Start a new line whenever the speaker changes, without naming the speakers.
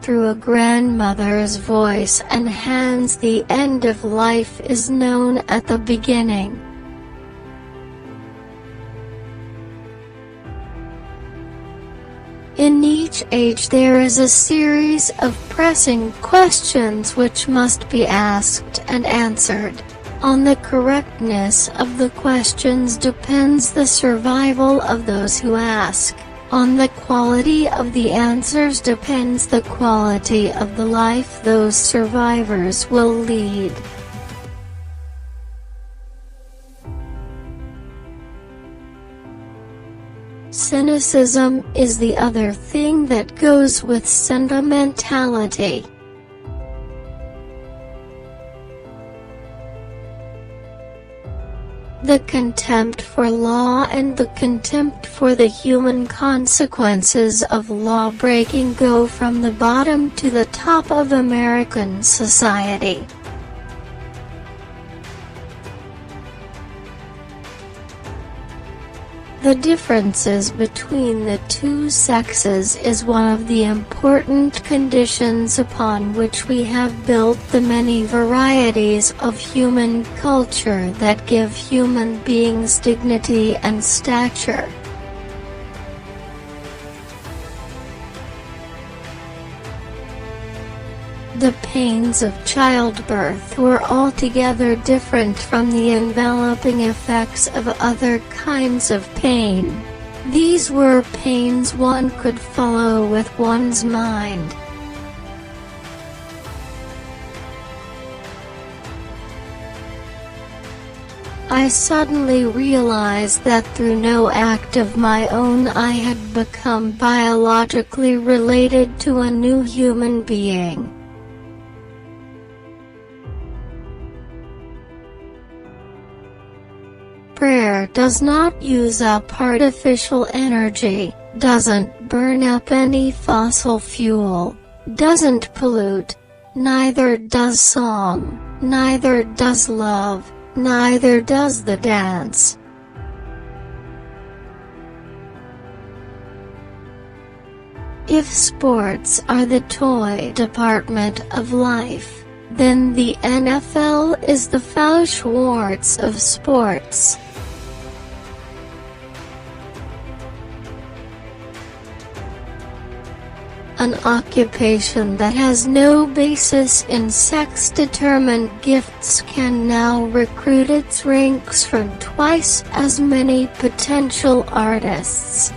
through a grandmother's voice and hands. The end of life is known at the beginning. In each age there is a series of pressing questions which must be asked and answered. On the correctness of the questions depends the survival of those who ask. On the quality of the answers depends the quality of the life those survivors will lead. Cynicism is the other thing that goes with sentimentality. The contempt for law and the contempt for the human consequences of law-breaking go from the bottom to the top of American society. The differences between the two sexes is one of the important conditions upon which we have built the many varieties of human culture that give human beings dignity and stature. The pains of childbirth were altogether different from the enveloping effects of other kinds of pain. These were pains one could follow with one's mind. I suddenly realized that through no act of my own I had become biologically related to a new human being. Prayer does not use up artificial energy, doesn't burn up any fossil fuel, doesn't pollute. Neither does song, neither does love, neither does the dance. If sports are the toy department of life, then the NFL is the Fauschwartz of sports. An occupation that has no basis in sex-determined gifts can now recruit its ranks from twice as many potential artists.